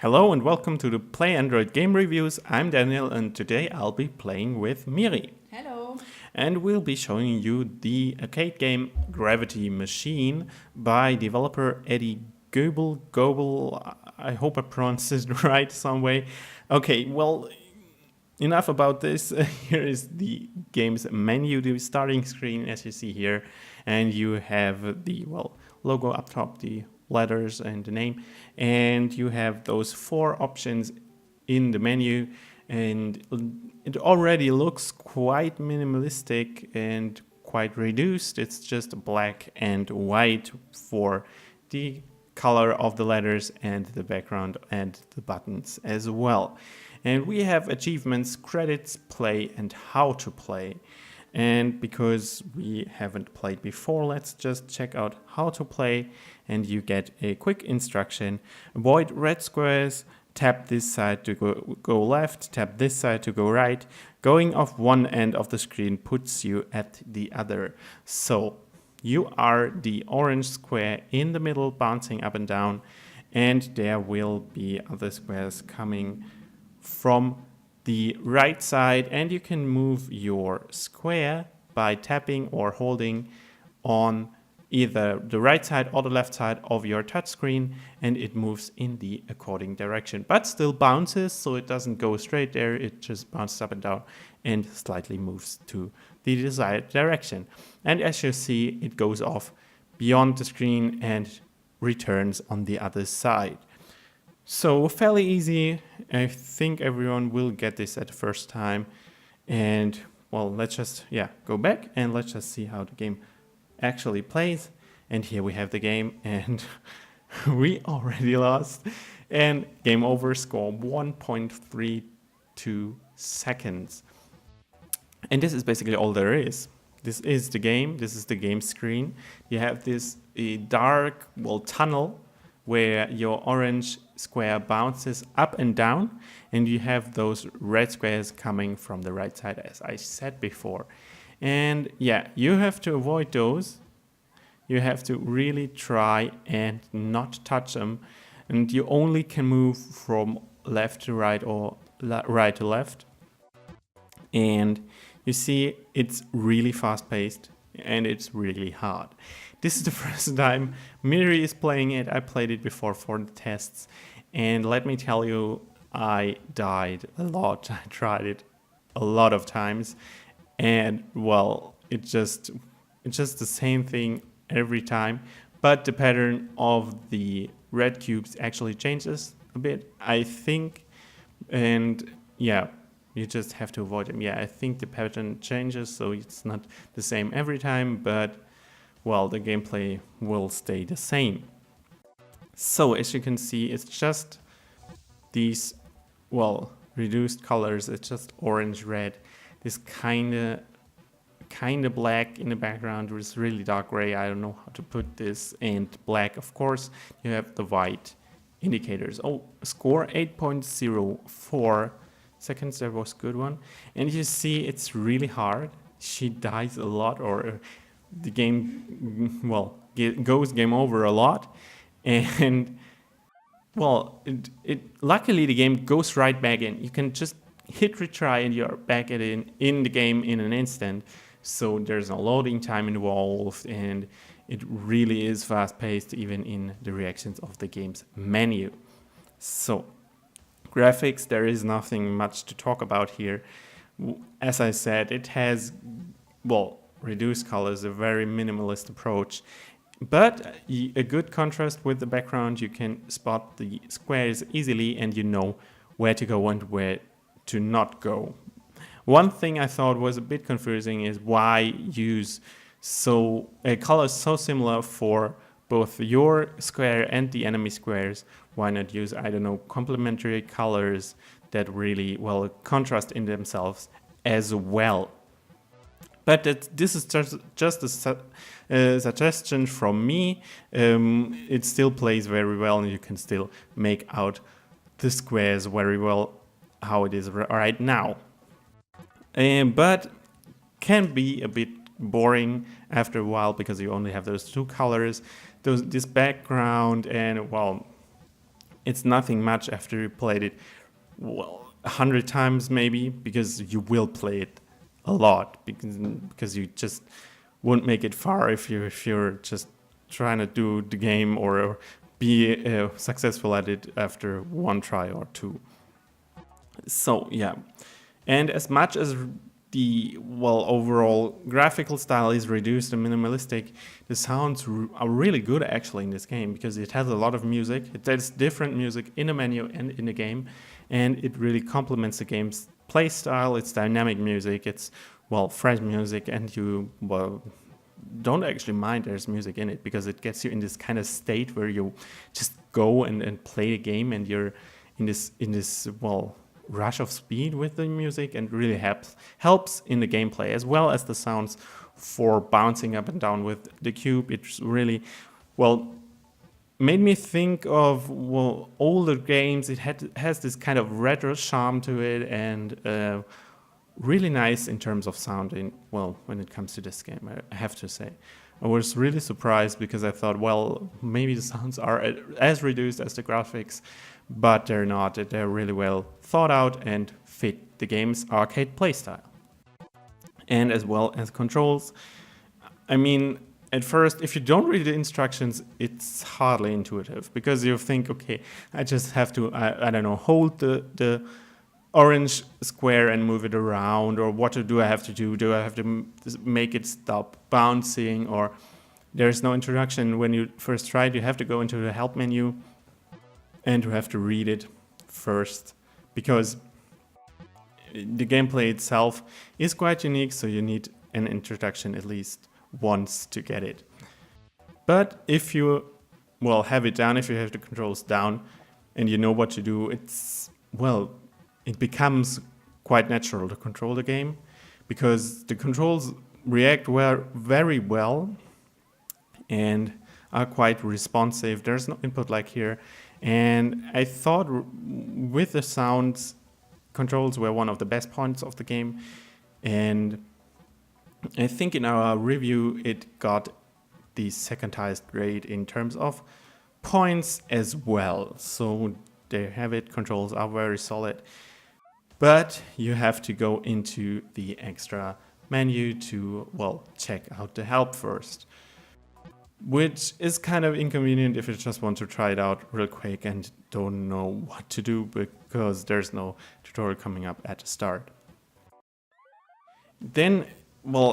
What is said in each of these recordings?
Hello and welcome to the Play Android Game Reviews. I'm Daniel and today I'll be playing with Miri. Hello. And we'll be showing you the arcade game Gravity Machine by developer Eddie Goebel. I hope I pronounced it right some way. Okay, well, enough about this. Here is the game's menu, the starting screen as you see here. And you have the, logo up top, the letters and the name, and you have those four options in the menu, and it already looks quite minimalistic and quite reduced. It's just black and white for the color of the letters and the background and the buttons as well. And we have achievements, credits, play, and how to play. And because we haven't played before, let's just check out how to play. And you get a quick instruction. Avoid red squares, tap this side to go left, tap this side to go right. Going off one end of the screen puts you at the other. So you are the orange square in the middle, bouncing up and down. And there will be other squares coming from the right side, and you can move your square by tapping or holding on either the right side or the left side of your touchscreen, and it moves in the according direction, but still bounces, so it doesn't go straight there. It just bounces up and down and slightly moves to the desired direction. And as you see, it goes off beyond the screen and returns on the other side. So fairly easy. I think everyone will get this at the first time. And well, let's just go back and let's just see how the game actually plays. And here we have the game, and we already lost. And game over, score 1.32 seconds. And this is basically all there is. This is the game. This is the game screen. You have this dark tunnel where your orange square bounces up and down, and you have those red squares coming from the right side, as I said before. And you have to avoid those. You have to really try and not touch them, and you only can move from left to right or right to left. And you see, it's really fast-paced and it's really hard. This is the first time Miri is playing it. I played it before for the tests, and let me tell you, I died a lot. I tried it a lot of times, and it's just the same thing every time, but the pattern of the red cubes actually changes a bit, I think, and you just have to avoid them. I think the pattern changes, so it's not the same every time, but the gameplay will stay the same. So as you can see, it's just these, reduced colors. It's just orange, red, this kind of black in the background with really dark gray. I don't know how to put this, and black, of course. You have the white indicators. Score 8.04 seconds. That was a good one. And you see, it's really hard. She dies a lot, or the game, goes game over a lot. And luckily the game goes right back in. You can just hit retry and you're back in the game in an instant. So there's no loading time involved, and it really is fast paced even in the reactions of the game's menu. So graphics, there is nothing much to talk about here. As I said, it has reduced colors, a very minimalist approach, but a good contrast with the background. You can spot the squares easily, and you know where to go and where to not go. One thing I thought was a bit confusing is why use colors so similar for both your square and the enemy squares. Why not use, complementary colors that really contrast in themselves as well? But this is just a suggestion from me. It still plays very well, and you can still make out the squares very well how it is right now. But can be a bit boring after a while because you only have those two colors, this background, and it's nothing much after you played it, well, 100 times maybe, because you will play it a lot, because you just won't make it far if you're just trying to do the game or be successful at it after one try or two. So yeah, and as much as the overall graphical style is reduced and minimalistic, the sounds are really good actually in this game, because it has a lot of music. It has different music in the menu and in the game, and it really complements the game's play style. It's dynamic music, it's fresh music, and you don't actually mind there's music in it, because it gets you in this kind of state where you just go and play the game, and you're in this rush of speed with the music, and really helps in the gameplay, as well as the sounds for bouncing up and down with the cube. It's really made me think of older games. It has this kind of retro charm to it, and really nice in terms of sounding. When it comes to this game, I have to say, I was really surprised, because I thought, maybe the sounds are as reduced as the graphics, but they're not. They're really well thought out and fit the game's arcade playstyle. And as well as controls, I mean, at first, if you don't read the instructions, it's hardly intuitive, because you think, okay, I just have to, I don't know, hold the orange square and move it around, or what do I have to do? Do I have to make it stop bouncing? Or there's no introduction when you first try it. You have to go into the help menu, and you have to read it first, because the gameplay itself is quite unique, so you need an introduction at least once to get it. But if you have it down, if you have the controls down and you know what to do, it becomes quite natural to control the game, because the controls react very well and are quite responsive. There's no input like here. And I thought with the sounds, controls were one of the best points of the game. And I think in our review, it got the second highest grade in terms of points as well. So there you have it. Controls are very solid. But you have to go into the extra menu to, check out the help first, which is kind of inconvenient if you just want to try it out real quick and don't know what to do, because there's no tutorial coming up at the start. Then,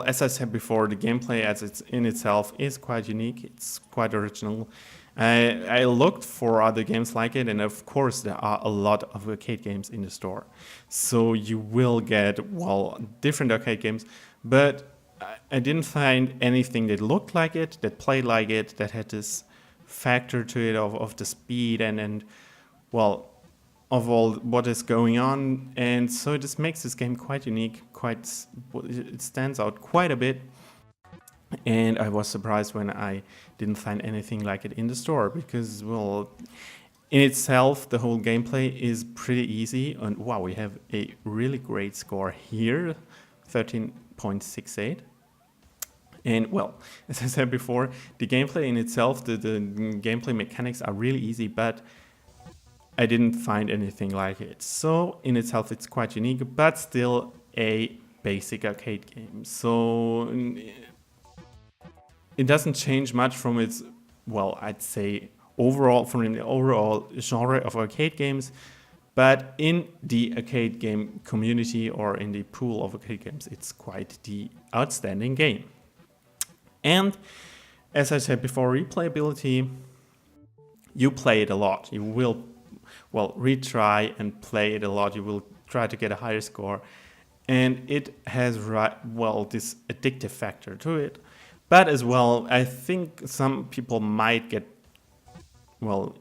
as I said before, the gameplay as it's in itself is quite unique. It's quite original. I looked for other games like it, and of course there are a lot of arcade games in the store. So you will get, different arcade games, but I didn't find anything that looked like it, that played like it, that had this factor to it of the speed and of all what is going on. And so this makes this game quite unique, it stands out quite a bit. And I was surprised when I didn't find anything like it in the store, because, in itself, the whole gameplay is pretty easy. And we have a really great score here, 13.68. And as I said before, the gameplay in itself, the gameplay mechanics are really easy, but I didn't find anything like it. So in itself, it's quite unique, but still a basic arcade game. So it doesn't change much from its, I'd say from the overall genre of arcade games, but in the arcade game community, or in the pool of arcade games, it's quite the outstanding game. And as I said before, replayability, you play it a lot. You will, retry and play it a lot. You will try to get a higher score. And it has, this addictive factor to it. But as well, I think some people might get,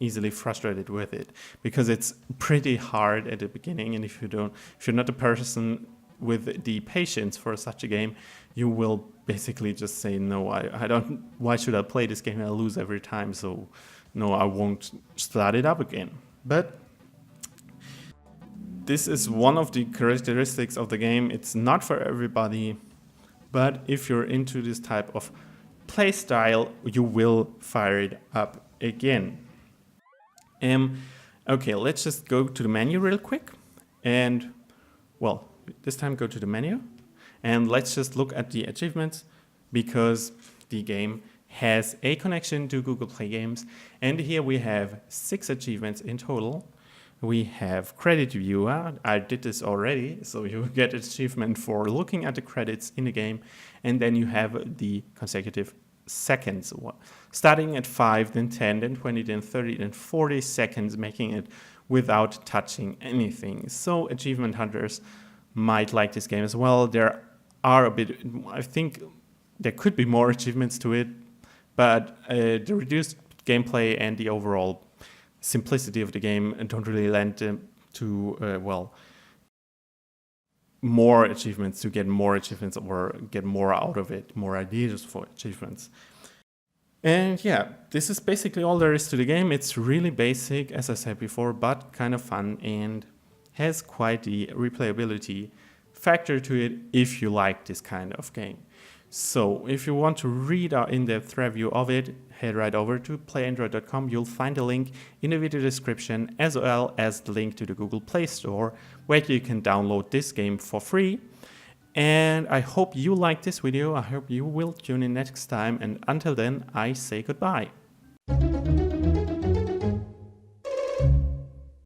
easily frustrated with it, because it's pretty hard at the beginning. And if you're not a person with the patience for such a game, you will basically just say, no, I don't, why should I play this game? I lose every time, so no, I won't start it up again. But this is one of the characteristics of the game. It's not for everybody, but if you're into this type of play style, you will fire it up again. Okay, let's just go to the menu real quick. And, well, this time go to the menu. And let's just look at the achievements, because the game has a connection to Google Play Games. And here we have 6 achievements in total. We have credit viewer. I did this already, so you get an achievement for looking at the credits in the game. And then you have the consecutive seconds, starting at 5, then 10, then 20, then 30, then 40 seconds, making it without touching anything. So achievement hunters might like this game as well. There are I think there could be more achievements to it, but the reduced gameplay and the overall simplicity of the game don't really lend to, more achievements, to get more achievements or get more out of it, more ideas for achievements. And yeah, this is basically all there is to the game. It's really basic, as I said before, but kind of fun and has quite the replayability factor to it if you like this kind of game. So if you want to read our in-depth review of it, head right over to playandroid.com. You'll find a link in the video description, as well as the link to the Google Play Store, where you can download this game for free. And I hope you liked this video. I hope you will tune in next time. And until then, I say goodbye.